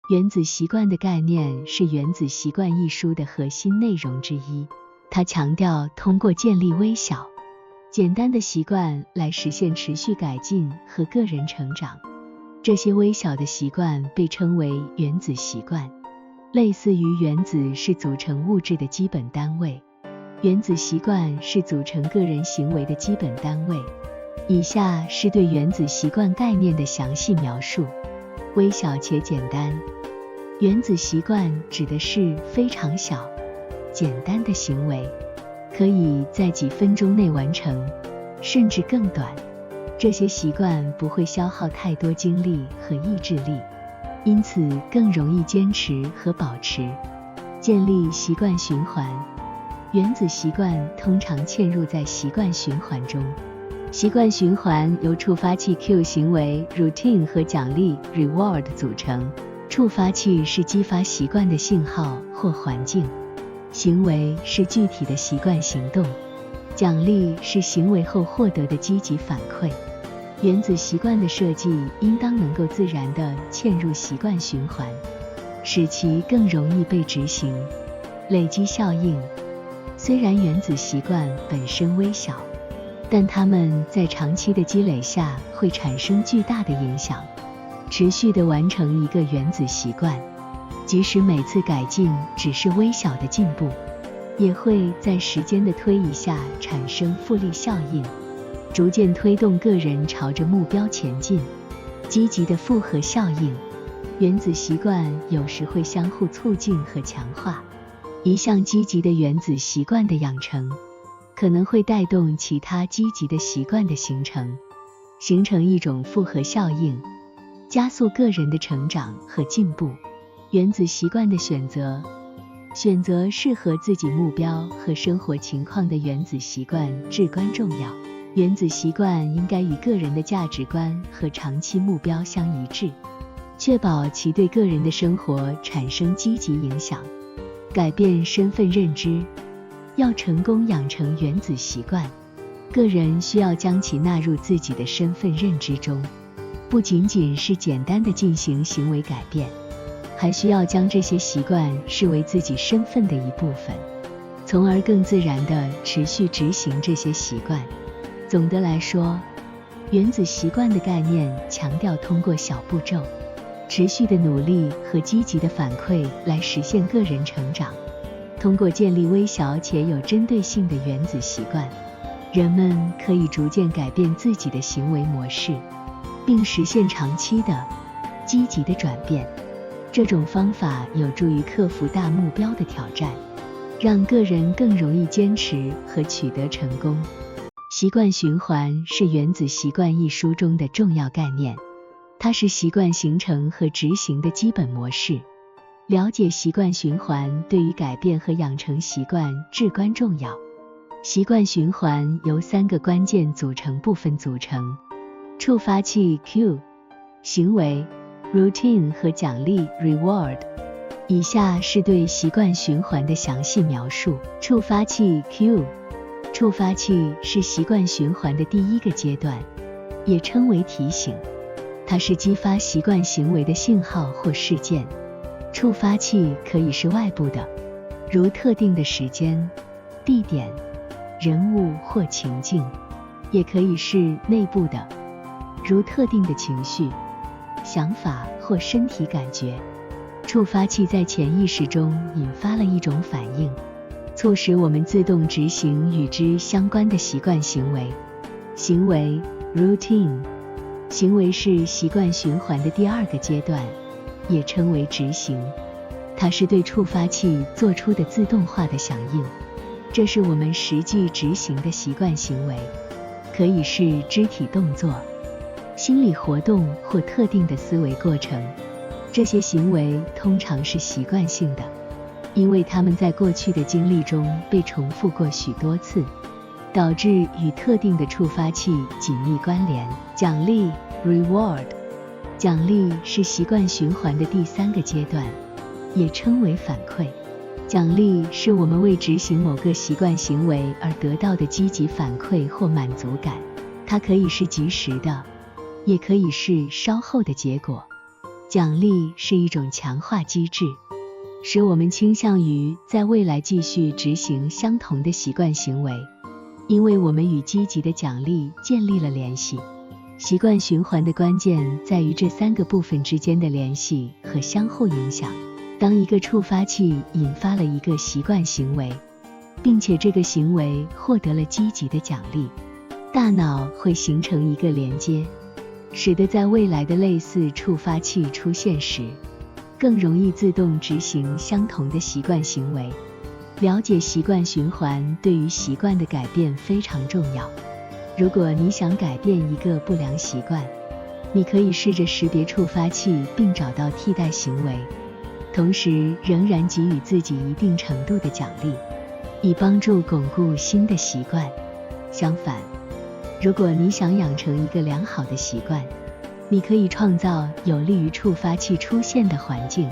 原子习惯的概念是《原子习惯》一书的核心内容之一，它强调通过建立微小、简单的习惯来实现持续改进和个人成长。这些微小的习惯被称为原子习惯，类似于原子是组成物质的基本单位，原子习惯是组成个人行为的基本单位。以下是对原子习惯概念的详细描述。微小且简单。原子习惯指的是非常小、简单的行为，可以在几分钟内完成，甚至更短。这些习惯不会消耗太多精力和意志力，因此更容易坚持和保持。建立习惯循环。原子习惯通常嵌入在习惯循环中。习惯循环由触发器 Q 行为 routine 和奖励 reward 组成。触发器是激发习惯的信号或环境，行为是具体的习惯行动，奖励是行为后获得的积极反馈。原子习惯的设计应当能够自然地嵌入习惯循环，使其更容易被执行。累积效应。虽然原子习惯本身微小，但它们在长期的积累下会产生巨大的影响。持续地完成一个原子习惯，即使每次改进只是微小的进步，也会在时间的推移下产生复利效应，逐渐推动个人朝着目标前进。积极的复合效应。原子习惯有时会相互促进和强化，一项积极的原子习惯的养成，可能会带动其他积极的习惯的形成，形成一种复合效应，加速个人的成长和进步。原子习惯的选择。选择适合自己目标和生活情况的原子习惯至关重要。原子习惯应该与个人的价值观和长期目标相一致，确保其对个人的生活产生积极影响。改变身份认知。要成功养成原子习惯，个人需要将其纳入自己的身份认知中，不仅仅是简单的进行行为改变，还需要将这些习惯视为自己身份的一部分，从而更自然地持续执行这些习惯。总的来说，原子习惯的概念强调通过小步骤、持续的努力和积极的反馈来实现个人成长。通过建立微小且有针对性的原子习惯，人们可以逐渐改变自己的行为模式，并实现长期的、积极的转变。这种方法有助于克服大目标的挑战，让个人更容易坚持和取得成功。习惯循环是《原子习惯》一书中的重要概念，它是习惯形成和执行的基本模式。了解习惯循环对于改变和养成习惯至关重要。习惯循环由3个关键组成部分组成：触发器 Q、行为 routine 和奖励 reward。以下是对习惯循环的详细描述。触发器 Q。触发器是习惯循环的第一个阶段，也称为提醒，它是激发习惯行为的信号或事件。触发器可以是外部的，如特定的时间、地点、人物或情境，也可以是内部的，如特定的情绪、想法或身体感觉。触发器在潜意识中引发了一种反应，促使我们自动执行与之相关的习惯行为。行为 routine。 行为是习惯循环的第2个阶段，也称为执行，它是对触发器做出的自动化的响应，这是我们实际执行的习惯行为，可以是肢体动作、心理活动或特定的思维过程。这些行为通常是习惯性的，因为它们在过去的经历中被重复过许多次，导致与特定的触发器紧密关联。奖励 reward。 奖励是习惯循环的第3个阶段，也称为反馈。奖励是我们为执行某个习惯行为而得到的积极反馈或满足感，它可以是及时的，也可以是稍后的结果。奖励是一种强化机制，使我们倾向于在未来继续执行相同的习惯行为，因为我们与积极的奖励建立了联系。习惯循环的关键在于这3个部分之间的联系和相互影响。当一个触发器引发了一个习惯行为，并且这个行为获得了积极的奖励，大脑会形成一个连接，使得在未来的类似触发器出现时，更容易自动执行相同的习惯行为。了解习惯循环对于习惯的改变非常重要。如果你想改变一个不良习惯，你可以试着识别触发器并找到替代行为，同时仍然给予自己一定程度的奖励，以帮助巩固新的习惯。相反，如果你想养成一个良好的习惯，你可以创造有利于触发器出现的环境，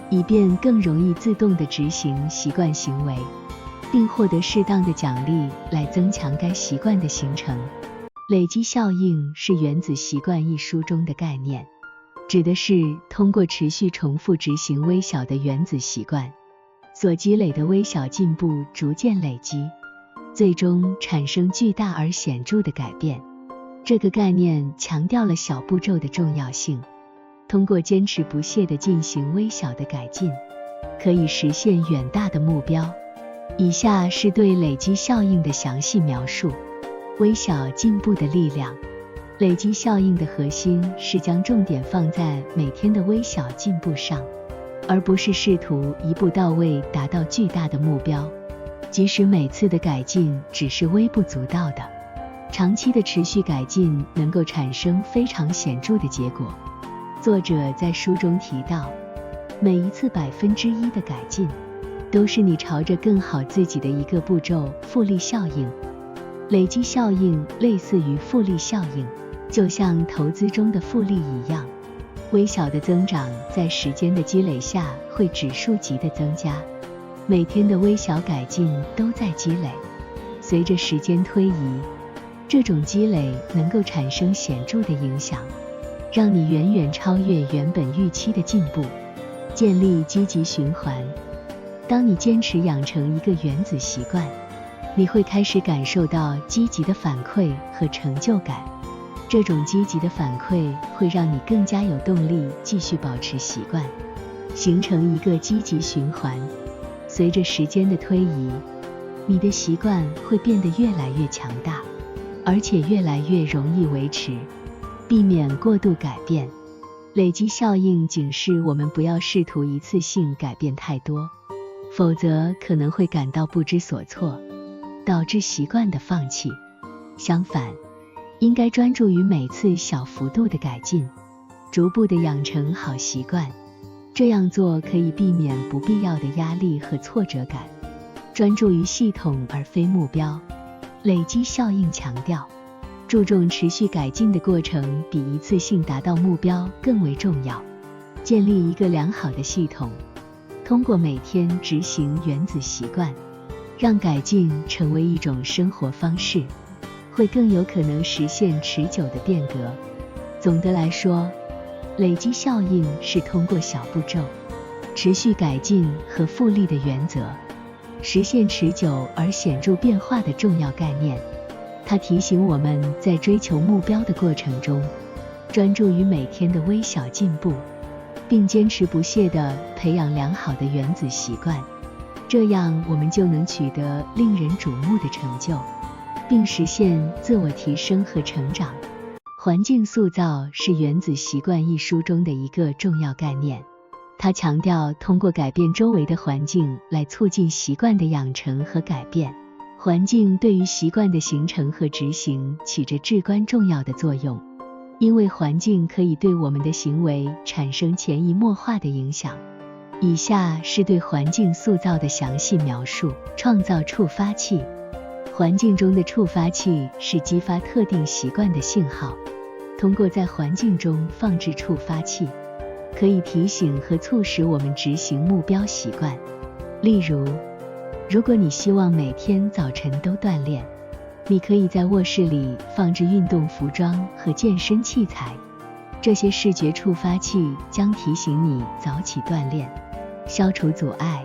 以便更容易自动地执行习惯行为，并获得适当的奖励来增强该习惯的形成。累积效应是《原子习惯》一书中的概念，指的是通过持续重复执行微小的原子习惯，所积累的微小进步逐渐累积，最终产生巨大而显著的改变。这个概念强调了小步骤的重要性，通过坚持不懈地进行微小的改进，可以实现远大的目标。以下是对累积效应的详细描述。微小进步的力量。累积效应的核心是将重点放在每天的微小进步上，而不是试图一步到位达到巨大的目标。即使每次的改进只是微不足道的，长期的持续改进能够产生非常显著的结果。作者在书中提到，每一次1%的改进，都是你朝着更好自己的一个步骤。复利效应。累积效应类似于复利效应，就像投资中的复利一样，微小的增长在时间的积累下会指数级的增加。每天的微小改进都在积累，随着时间推移，这种积累能够产生显著的影响，让你远远超越原本预期的进步。建立积极循环。当你坚持养成一个原子习惯，你会开始感受到积极的反馈和成就感。这种积极的反馈会让你更加有动力继续保持习惯，形成一个积极循环。随着时间的推移，你的习惯会变得越来越强大，而且越来越容易维持。避免过度改变。累积效应警示我们不要试图一次性改变太多，否则可能会感到不知所措，导致习惯的放弃。相反，应该专注于每次小幅度的改进，逐步地养成好习惯。这样做可以避免不必要的压力和挫折感，专注于系统而非目标。累积效应强调，注重持续改进的过程比一次性达到目标更为重要。建立一个良好的系统，通过每天执行原子习惯，让改进成为一种生活方式，会更有可能实现持久的变革。总的来说，累积效应是通过小步骤、持续改进和复利的原则，实现持久而显著变化的重要概念。它提醒我们在追求目标的过程中，专注于每天的微小进步，并坚持不懈地培养良好的原子习惯。这样我们就能取得令人瞩目的成就，并实现自我提升和成长。环境塑造是《原子习惯》一书中的一个重要概念，它强调通过改变周围的环境来促进习惯的养成和改变。环境对于习惯的形成和执行起着至关重要的作用，因为环境可以对我们的行为产生潜移默化的影响。以下是对环境塑造的详细描述。创造触发器。环境中的触发器是激发特定习惯的信号，通过在环境中放置触发器，可以提醒和促使我们执行目标习惯。例如，如果你希望每天早晨都锻炼，你可以在卧室里放置运动服装和健身器材，这些视觉触发器将提醒你早起锻炼，消除阻碍。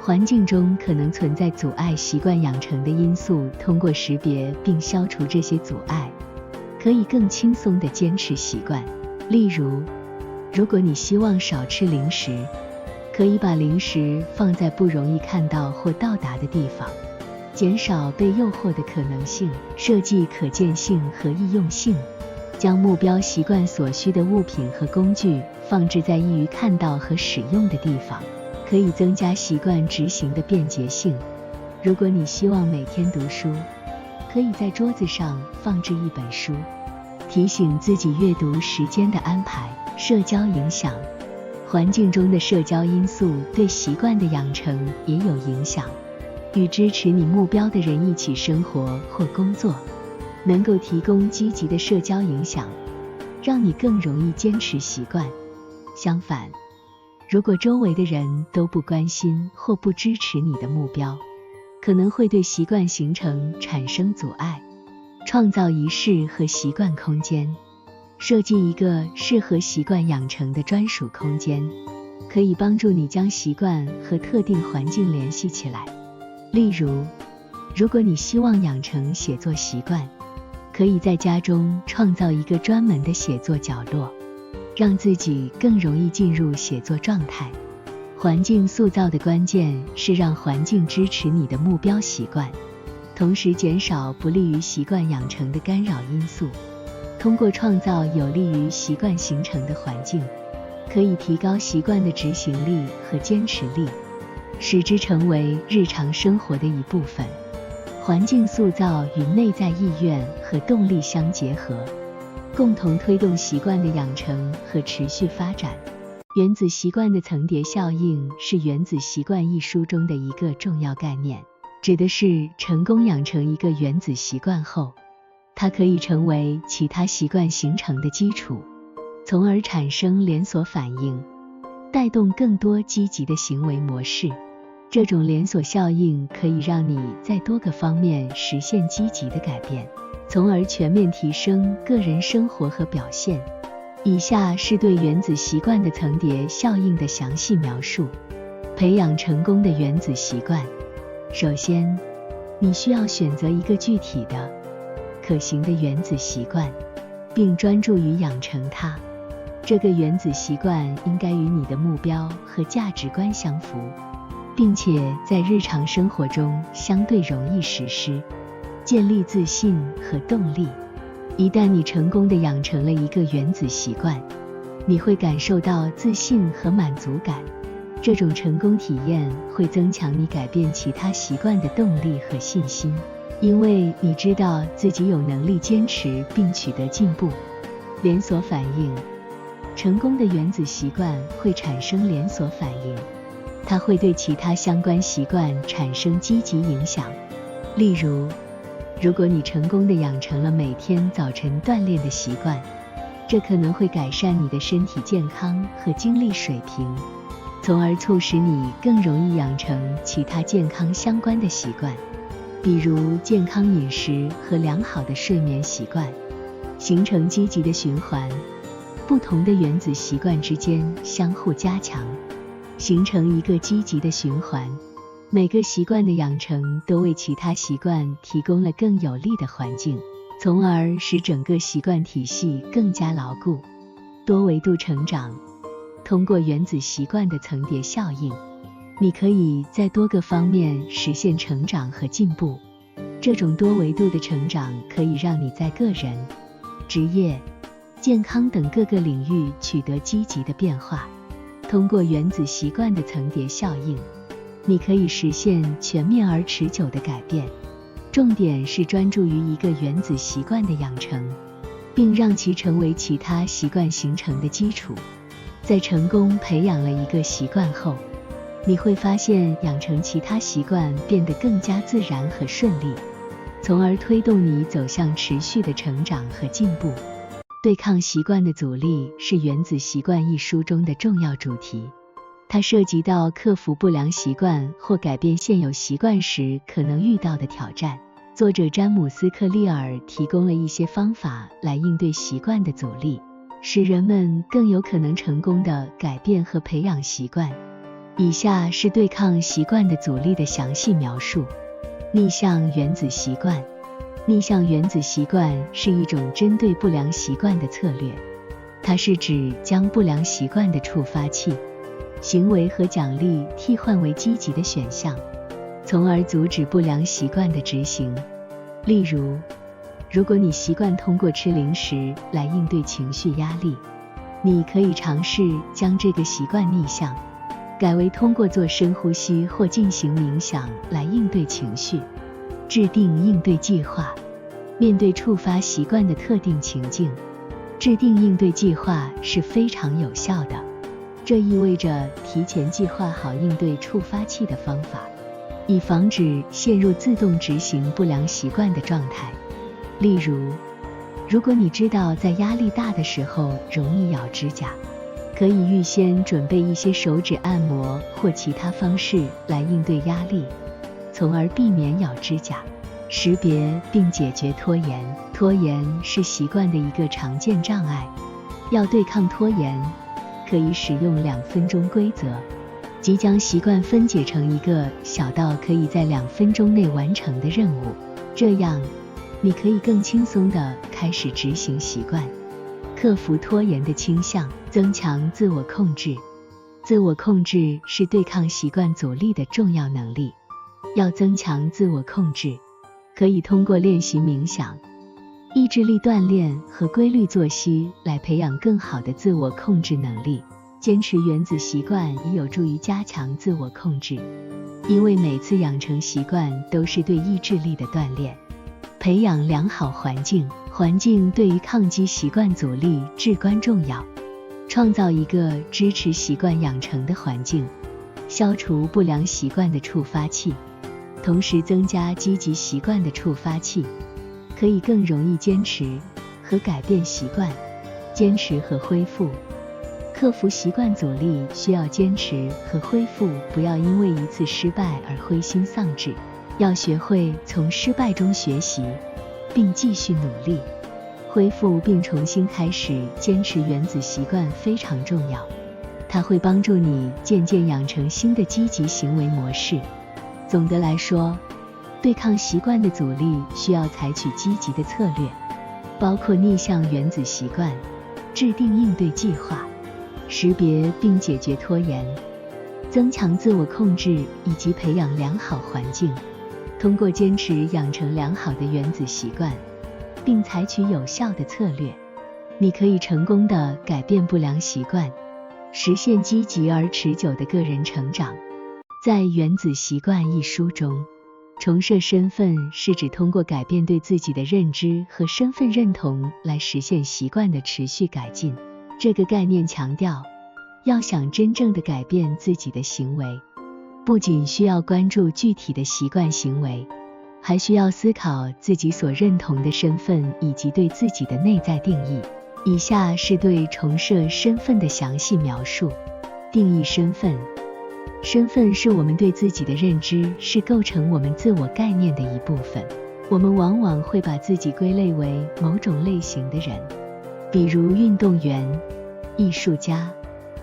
环境中可能存在阻碍习惯养成的因素，通过识别并消除这些阻碍，可以更轻松地坚持习惯。例如，如果你希望少吃零食，可以把零食放在不容易看到或到达的地方，减少被诱惑的可能性，设计可见性和易用性，将目标习惯所需的物品和工具放置在易于看到和使用的地方，可以增加习惯执行的便捷性。如果你希望每天读书，可以在桌子上放置一本书，提醒自己阅读时间的安排。社交影响，环境中的社交因素对习惯的养成也有影响。与支持你目标的人一起生活或工作，能够提供积极的社交影响，让你更容易坚持习惯。相反，如果周围的人都不关心或不支持你的目标，可能会对习惯形成产生阻碍。创造仪式和习惯空间，设计一个适合习惯养成的专属空间，可以帮助你将习惯和特定环境联系起来。例如，如果你希望养成写作习惯，可以在家中创造一个专门的写作角落，让自己更容易进入写作状态。环境塑造的关键是让环境支持你的目标习惯，同时减少不利于习惯养成的干扰因素。通过创造有利于习惯形成的环境，可以提高习惯的执行力和坚持力，使之成为日常生活的一部分。环境塑造与内在意愿和动力相结合，共同推动习惯的养成和持续发展。原子习惯的层叠效应是《原子习惯》一书中的一个重要概念，指的是成功养成一个原子习惯后，它可以成为其他习惯形成的基础，从而产生连锁反应，带动更多积极的行为模式。这种连锁效应可以让你在多个方面实现积极的改变，从而全面提升个人生活和表现。以下是对原子习惯的层叠效应的详细描述。培养成功的原子习惯。首先，你需要选择一个具体的、可行的原子习惯，并专注于养成它。这个原子习惯应该与你的目标和价值观相符，并且在日常生活中相对容易实施，建立自信和动力。一旦你成功地养成了一个原子习惯，你会感受到自信和满足感。这种成功体验会增强你改变其他习惯的动力和信心，因为你知道自己有能力坚持并取得进步。连锁反应。成功的原子习惯会产生连锁反应，它会对其他相关习惯产生积极影响。例如，如果你成功地养成了每天早晨锻炼的习惯，这可能会改善你的身体健康和精力水平，从而促使你更容易养成其他健康相关的习惯，比如健康饮食和良好的睡眠习惯，形成积极的循环。不同的原子习惯之间相互加强，形成一个积极的循环。每个习惯的养成都为其他习惯提供了更有利的环境，从而使整个习惯体系更加牢固。多维度成长。通过原子习惯的层叠效应，你可以在多个方面实现成长和进步。这种多维度的成长可以让你在个人、职业、健康等各个领域取得积极的变化。通过原子习惯的层叠效应，你可以实现全面而持久的改变。重点是专注于一个原子习惯的养成，并让其成为其他习惯形成的基础。在成功培养了一个习惯后，你会发现养成其他习惯变得更加自然和顺利，从而推动你走向持续的成长和进步。对抗习惯的阻力是《原子习惯》一书中的重要主题，它涉及到克服不良习惯或改变现有习惯时可能遇到的挑战。作者詹姆斯·克利尔提供了一些方法来应对习惯的阻力，使人们更有可能成功地改变和培养习惯。以下是对抗习惯的阻力的详细描述。逆向原子习惯。逆向原子习惯是一种针对不良习惯的策略，它是指将不良习惯的触发器、行为和奖励替换为积极的选项，从而阻止不良习惯的执行。例如，如果你习惯通过吃零食来应对情绪压力，你可以尝试将这个习惯逆向，改为通过做深呼吸或进行冥想来应对情绪。制定应对计划。面对触发习惯的特定情境，制定应对计划是非常有效的。这意味着提前计划好应对触发器的方法，以防止陷入自动执行不良习惯的状态。例如，如果你知道在压力大的时候容易咬指甲，可以预先准备一些手指按摩或其他方式来应对压力，从而避免咬指甲。识别并解决拖延。拖延是习惯的一个常见障碍，要对抗拖延，可以使用2分钟规则，即将习惯分解成一个小到可以在2分钟内完成的任务，这样你可以更轻松地开始执行习惯。克服拖延的倾向，增强自我控制。自我控制是对抗习惯阻力的重要能力。要增强自我控制，可以通过练习冥想、意志力锻炼和规律作息来培养更好的自我控制能力。坚持原子习惯也有助于加强自我控制，因为每次养成习惯都是对意志力的锻炼。培养良好环境。环境对于抗击习惯阻力至关重要。创造一个支持习惯养成的环境，消除不良习惯的触发器，同时增加积极习惯的触发器，可以更容易坚持和改变习惯。坚持和恢复。克服习惯阻力需要坚持和恢复，不要因为一次失败而灰心丧志，要学会从失败中学习，并继续努力。恢复并重新开始坚持原子习惯非常重要，它会帮助你渐渐养成新的积极行为模式。总的来说，对抗习惯的阻力需要采取积极的策略，包括逆向原子习惯、制定应对计划、识别并解决拖延、增强自我控制以及培养良好环境。通过坚持养成良好的原子习惯，并采取有效的策略，你可以成功地改变不良习惯，实现积极而持久的个人成长。在《原子习惯》一书中，重设身份是指通过改变对自己的认知和身份认同来实现习惯的持续改进。这个概念强调，要想真正地改变自己的行为，不仅需要关注具体的习惯行为，还需要思考自己所认同的身份以及对自己的内在定义。以下是对重设身份的详细描述。定义身份。身份是我们对自己的认知，是构成我们自我概念的一部分。我们往往会把自己归类为某种类型的人，比如运动员、艺术家、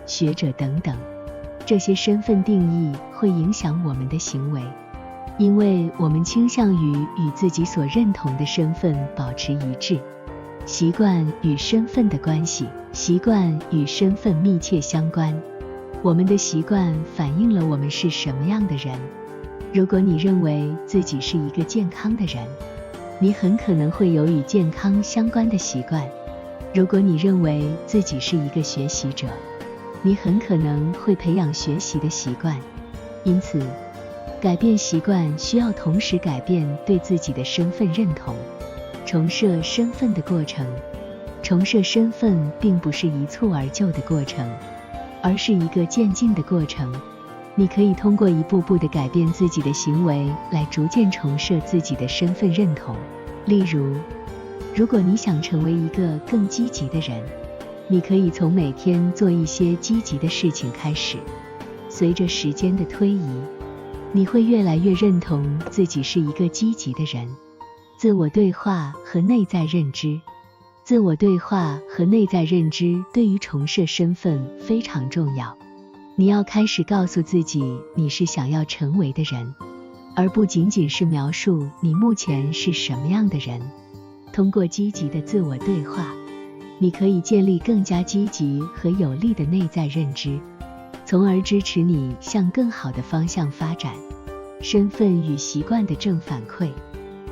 学者等等。这些身份定义会影响我们的行为，因为我们倾向于与自己所认同的身份保持一致。习惯与身份的关系。习惯与身份密切相关，我们的习惯反映了我们是什么样的人。如果你认为自己是一个健康的人，你很可能会有与健康相关的习惯。如果你认为自己是一个学习者，你很可能会培养学习的习惯。因此，改变习惯需要同时改变对自己的身份认同。重设身份的过程。重设身份并不是一蹴而就的过程，而是一个渐进的过程。你可以通过一步步地改变自己的行为来逐渐重设自己的身份认同。例如，如果你想成为一个更积极的人，你可以从每天做一些积极的事情开始。随着时间的推移，你会越来越认同自己是一个积极的人。自我对话和内在认知。自我对话和内在认知对于重设身份非常重要。你要开始告诉自己你是想要成为的人，而不仅仅是描述你目前是什么样的人。通过积极的自我对话，你可以建立更加积极和有力的内在认知，从而支持你向更好的方向发展。身份与习惯的正反馈，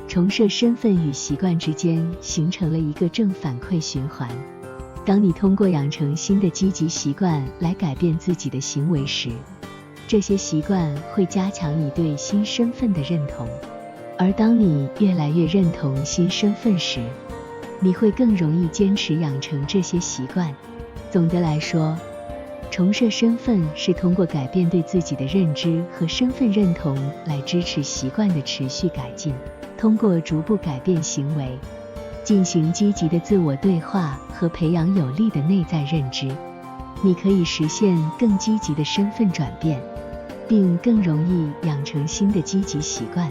重设身份与习惯之间形成了一个正反馈循环。当你通过养成新的积极习惯来改变自己的行为时，这些习惯会加强你对新身份的认同。而当你越来越认同新身份时，你会更容易坚持养成这些习惯。总的来说，重设身份是通过改变对自己的认知和身份认同来支持习惯的持续改进。通过逐步改变行为，进行积极的自我对话和培养有力的内在认知，你可以实现更积极的身份转变，并更容易养成新的积极习惯，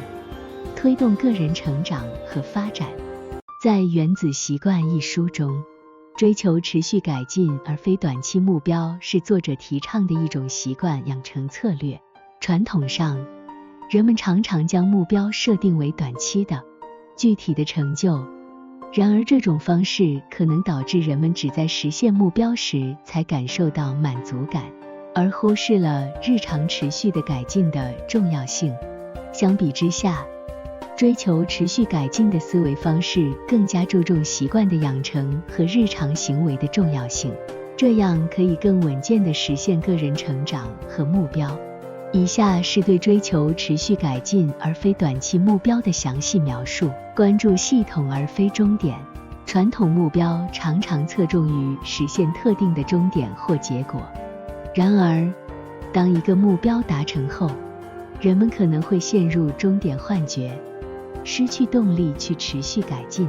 推动个人成长和发展。在《原子习惯》一书中，追求持续改进而非短期目标是作者提倡的一种习惯养成策略。传统上，人们常常将目标设定为短期的、具体的成就，然而这种方式可能导致人们只在实现目标时才感受到满足感，而忽视了日常持续的改进的重要性。相比之下，追求持续改进的思维方式更加注重习惯的养成和日常行为的重要性，这样可以更稳健地实现个人成长和目标。以下是对追求持续改进而非短期目标的详细描述。关注系统而非终点。传统目标常常侧重于实现特定的终点或结果，然而，当一个目标达成后，人们可能会陷入终点幻觉，失去动力去持续改进。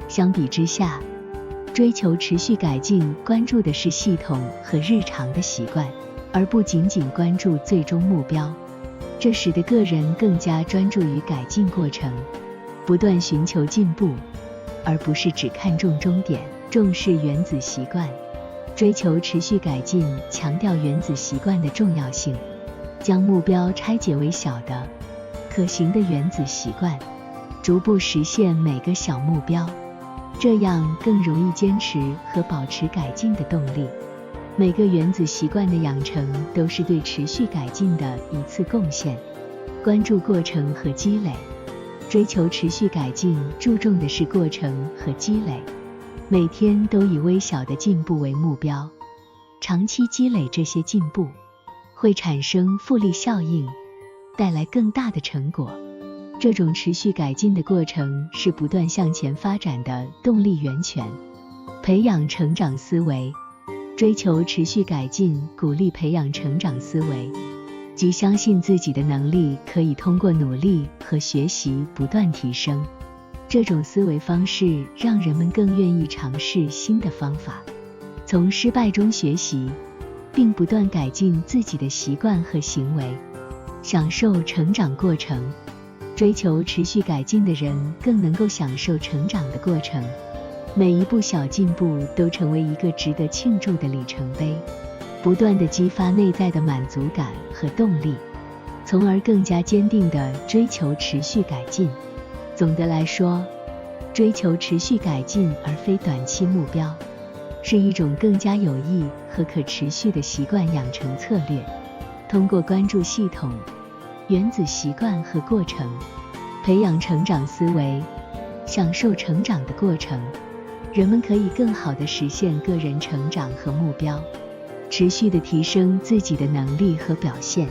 相比之下，追求持续改进关注的是系统和日常的习惯，而不仅仅关注最终目标。这使得个人更加专注于改进过程，不断寻求进步，而不是只看重终点。重视原子习惯。追求持续改进强调原子习惯的重要性，将目标拆解为小的、可行的原子习惯，逐步实现每个小目标，这样更容易坚持和保持改进的动力。每个原子习惯的养成都是对持续改进的一次贡献。关注过程和积累。追求持续改进注重的是过程和积累，每天都以微小的进步为目标，长期积累这些进步，会产生复利效应，带来更大的成果。这种持续改进的过程是不断向前发展的动力源泉。培养成长思维。追求持续改进鼓励培养成长思维，即相信自己的能力可以通过努力和学习不断提升。这种思维方式让人们更愿意尝试新的方法，从失败中学习，并不断改进自己的习惯和行为，享受成长过程。追求持续改进的人更能够享受成长的过程，每一步小进步都成为一个值得庆祝的里程碑，不断地激发内在的满足感和动力，从而更加坚定地追求持续改进。总的来说，追求持续改进而非短期目标，是一种更加有益和可持续的习惯养成策略。通过关注系统、原子习惯和过程，培养成长思维，享受成长的过程，人们可以更好地实现个人成长和目标，持续地提升自己的能力和表现。